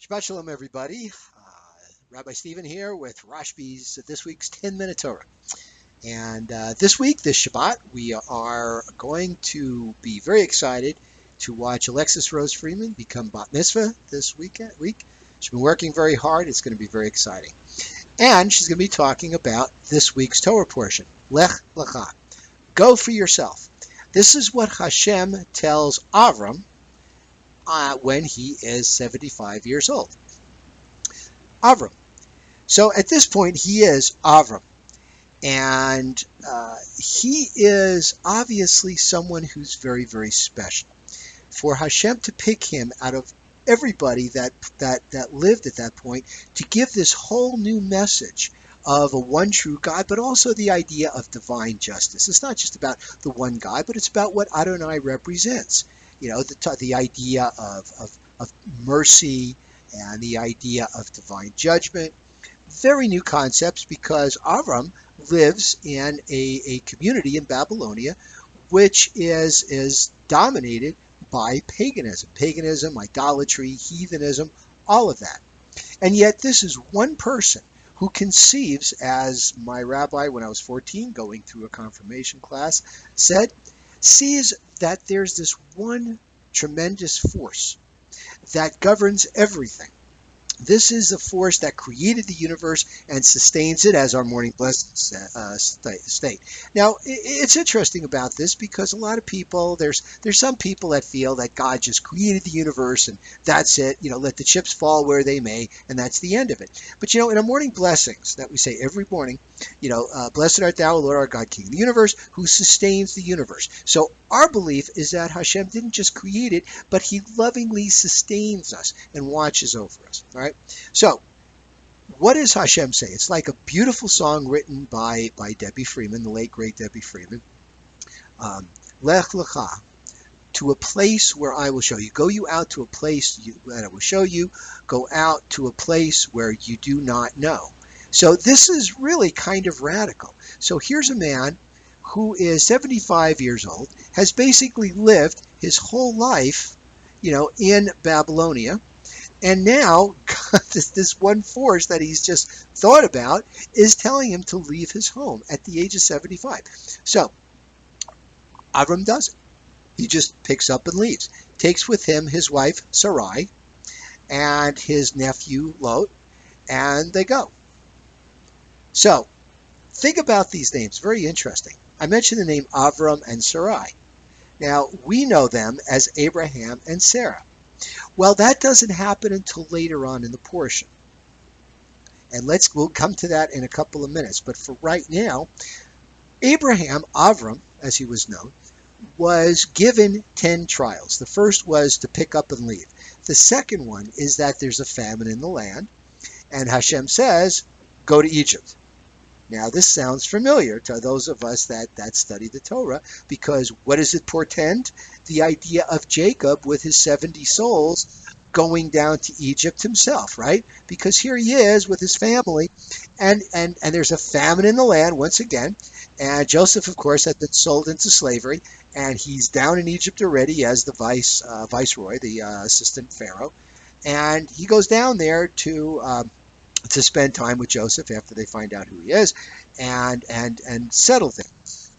Shabbat Shalom, everybody. Rabbi Stephen here with Rashbi's This Week's 10-Minute Torah. And this week, this Shabbat, we are going to be very excited to watch Alexis Rose Freeman become Bat Mitzvah this week. She's been working very hard. It's going to be very exciting. And she's going to be talking about this week's Torah portion, Lech L'cha. Go for yourself. This is what Hashem tells Abram when he is 75 years old. Abram. So at this point, he is Abram. And he is obviously someone who's very, very special. For Hashem to pick him out of everybody that lived at that point to give this whole new message of a one true God, but also the idea of divine justice. It's not just about the one God, but it's about what Adonai represents. You know, the idea of mercy and the idea of divine judgment. Very new concepts, because Abram lives in a community in Babylonia which is dominated by paganism, idolatry, heathenism, all of that. And yet this is one person who conceives, as my rabbi when I was 14 going through a confirmation class said, sees that there's this one tremendous force that governs everything. This is a force that created the universe and sustains it, as our morning blessings state. Now, it's interesting about this because a lot of people, there's some people that feel that God just created the universe and that's it. You know, let the chips fall where they may, and that's the end of it. But you know, in our morning blessings that we say every morning, you know, blessed art thou, Lord our God, King of the universe, who sustains the universe. So our belief is that Hashem didn't just create it, but He lovingly sustains us and watches over us. All right. So, what does Hashem say? It's like a beautiful song written by Debbie Freeman, the late great Debbie Freeman. Lech L'cha, to a place where I will show you. Go you out to a place that I will show you. Go out to a place where you do not know. So this is really kind of radical. So here's a man who is 75 years old, has basically lived his whole life, you know, in Babylonia. And now, this one force that he's just thought about is telling him to leave his home at the age of 75. So, Abram does it. He just picks up and leaves. Takes with him his wife, Sarai, and his nephew, Lot, and they go. So, think about these names. Very interesting. I mentioned the name Abram and Sarai. Now, we know them as Abraham and Sarah. Well, that doesn't happen until later on in the portion. And we'll come to that in a couple of minutes. But for right now, Avram, as he was known, was given 10 trials. The first was to pick up and leave. The second one is that there's a famine in the land, and Hashem says, go to Egypt. Now, this sounds familiar to those of us that study the Torah, because what does it portend? The idea of Jacob with his 70 souls going down to Egypt himself, right? Because here he is with his family, and there's a famine in the land once again, and Joseph, of course, had been sold into slavery, and he's down in Egypt already as the viceroy, the assistant pharaoh, and he goes down there to spend time with Joseph after they find out who he is, and settle there.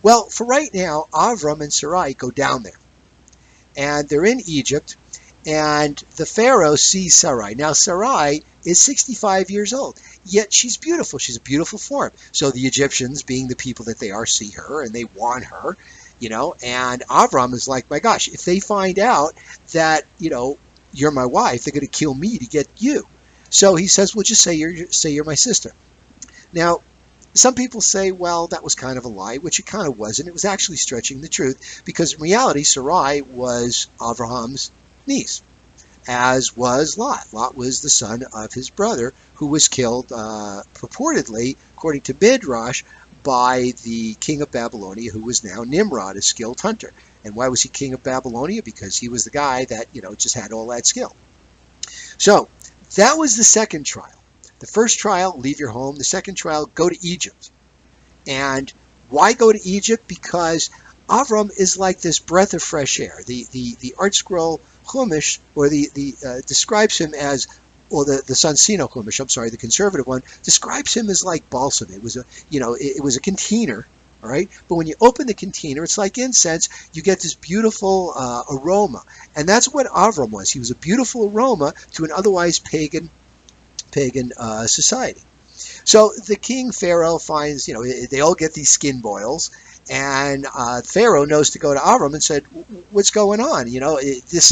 Well, for right now, Abram and Sarai go down there, and they're in Egypt, and the Pharaoh sees Sarai. Now, Sarai is 65 years old, yet she's beautiful. She's a beautiful form. So the Egyptians, being the people that they are, see her, and they want her, you know, and Abram is like, my gosh, if they find out that, you know, you're my wife, they're going to kill me to get you. So he says, well, just say you're my sister. Now, some people say, well, that was kind of a lie, which it kind of wasn't. It was actually stretching the truth, because in reality, Sarai was Abraham's niece, as was Lot. Lot was the son of his brother, who was killed, purportedly, according to Midrash, by the king of Babylonia, who was now Nimrod, a skilled hunter. And why was he king of Babylonia? Because he was the guy that, you know, just had all that skill. So, that was the second trial. The first trial, leave your home. The second trial, go to Egypt. And why go to Egypt? Because Avram is like this breath of fresh air. The Art Scroll Chumash, or describes him as well, the Sansino Chumash, I'm sorry, the conservative one, describes him as like balsam. It was a, it was a container, all right? But when you open the container, it's like incense. You get this beautiful aroma. And that's what Avram was. He was a beautiful aroma to an otherwise pagan society. So the king Pharaoh finds, they all get these skin boils, and Pharaoh knows to go to Abram and said, "What's going on? This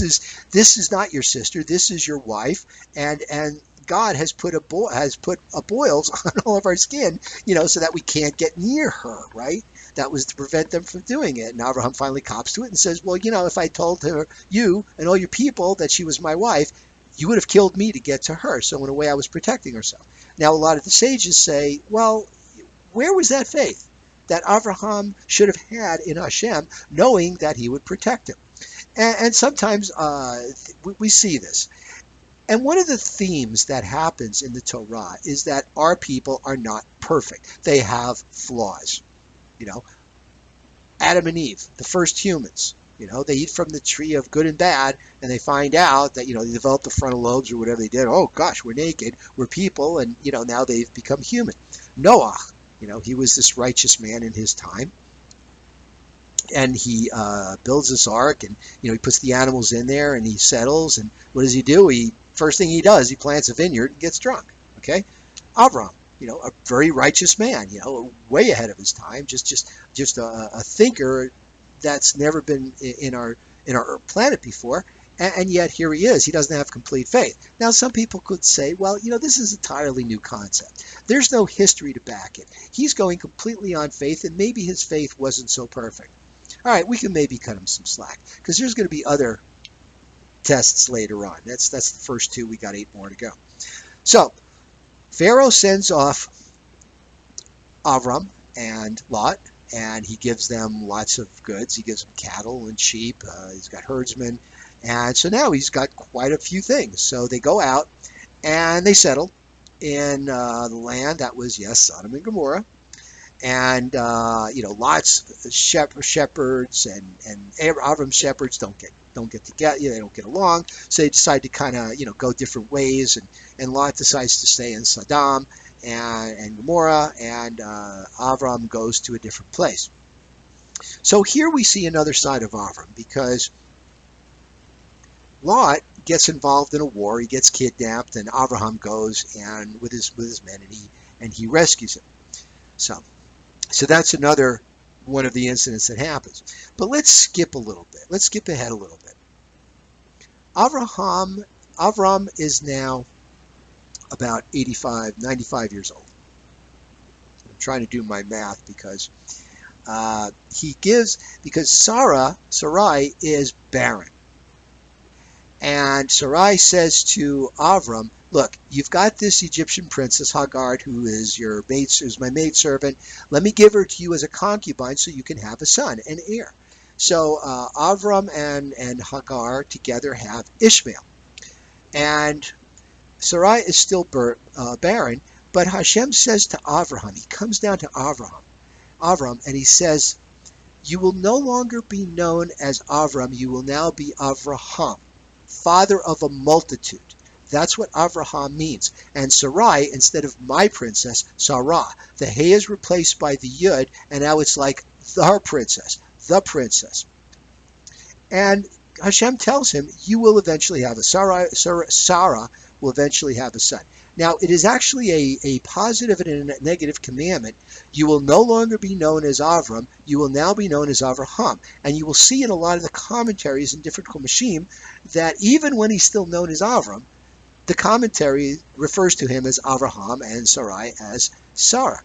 is not your sister. This is your wife, and God has put boils on all of our skin, so that we can't get near her, right?" That was to prevent them from doing it. And Abraham finally cops to it and says, "Well, if I told her, you and all your people, that she was my wife, you would have killed me to get to her. So in a way, I was protecting herself." Now, a lot of the sages say, well, where was that faith that Abraham should have had in Hashem, knowing that he would protect him? And sometimes we see this. And one of the themes that happens in the Torah is that our people are not perfect. They have flaws. Adam and Eve, the first humans, they eat from the tree of good and bad, and they find out that, they develop the frontal lobes or whatever they did. Oh, gosh, we're naked, we're people, and, now they've become human. Noah, he was this righteous man in his time, and he builds this ark, and, he puts the animals in there, and he settles, and what does he do? First thing he does, he plants a vineyard and gets drunk, okay? Avram, a very righteous man, way ahead of his time, just a thinker that's never been in our planet before, and yet here he is. He doesn't have complete faith. Now, some people could say, well, this is an entirely new concept. There's no history to back it. He's going completely on faith, and maybe his faith wasn't so perfect. All right, we can maybe cut him some slack, because there's going to be other tests later on. That's the first two. We got 8 more to go. So Pharaoh sends off Avram and Lot, and he gives them lots of goods. He gives them cattle and sheep. He's got herdsmen. And so now he's got quite a few things. So they go out and they settle in the land that was, yes, Sodom and Gomorrah. And, Lot's shepherds and Avram's shepherds don't get together. They don't get along. So they decide to kind of, go different ways. And Lot decides to stay in Sodom and Gomorrah, and Avram goes to a different place. So here we see another side of Avram, because Lot gets involved in a war. He gets kidnapped, and Avraham goes and with his men, and he rescues him. So that's another one of the incidents that happens. But let's skip a little bit. Let's skip ahead a little bit. Avram is now about 85, 95 years old. I'm trying to do my math because Sarai is barren. And Sarai says to Avram, "Look, you've got this Egyptian princess Hagar, who is my maidservant. Let me give her to you as a concubine so you can have a son, an heir." So Avram and Hagar together have Ishmael. And Sarai is still barren, but Hashem says to Avraham, he comes down to Avram, and he says, "You will no longer be known as Avram, you will now be Avraham, father of a multitude." That's what Avraham means. And Sarai, instead of my princess, Sarah. The hey is replaced by the yud, and now it's like the princess. And Hashem tells him, you will eventually have Sarah will eventually have a son. Now, it is actually a positive and a negative commandment. You will no longer be known as Avram. You will now be known as Avraham. And you will see in a lot of the commentaries in different Chumashim that even when he's still known as Avram, the commentary refers to him as Avraham and Sarai as Sarah.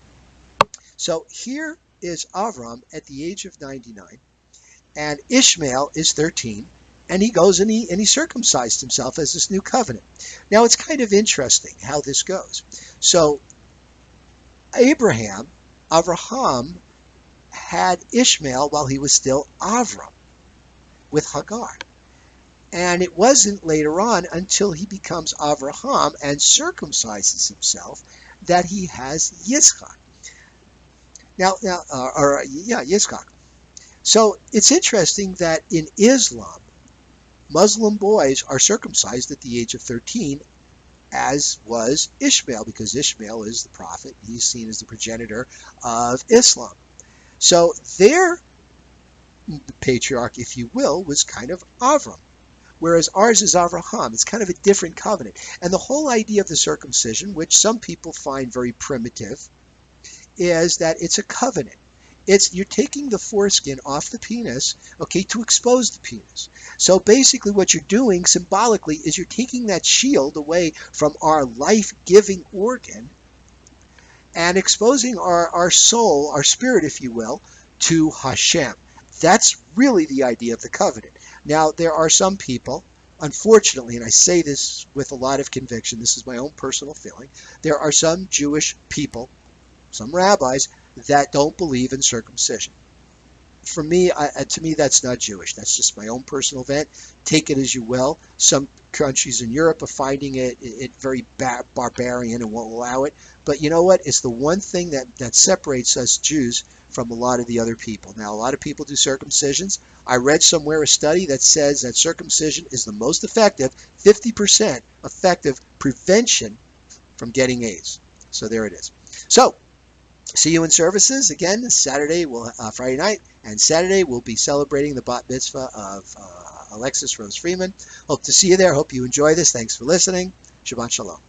So here is Avram at the age of 99, and Ishmael is 13. And he goes and he circumcised himself as this new covenant. Now, it's kind of interesting how this goes. So Avraham had Ishmael while he was still Avram with Hagar. And it wasn't later on until he becomes Avraham and circumcises himself that he has Yitzchak. Yitzchak. So it's interesting that in Islam, Muslim boys are circumcised at the age of 13, as was Ishmael, because Ishmael is the prophet. He's seen as the progenitor of Islam. So their patriarch, if you will, was kind of Avram, whereas ours is Avraham. It's kind of a different covenant. And the whole idea of the circumcision, which some people find very primitive, is that it's a covenant. You're taking the foreskin off the penis, okay, to expose the penis. So basically what you're doing symbolically is you're taking that shield away from our life-giving organ and exposing our soul, our spirit, if you will, to Hashem. That's really the idea of the covenant. Now, there are some people, unfortunately, and I say this with a lot of conviction, this is my own personal feeling, there are some Jewish people, some rabbis, that don't believe in circumcision. For me, to me, that's not Jewish. That's just my own personal event. Take it as you will. Some countries in Europe are finding it very barbarian and won't allow it. But you know what? It's the one thing that separates us Jews from a lot of the other people. Now, a lot of people do circumcisions. I read somewhere a study that says that circumcision is the most effective, 50% effective prevention from getting AIDS. So there it is. So, see you in services again Saturday, Friday night, and Saturday we'll be celebrating the bat mitzvah of Alexis Rose Freeman. Hope to see you there. Hope you enjoy this. Thanks for listening. Shabbat Shalom.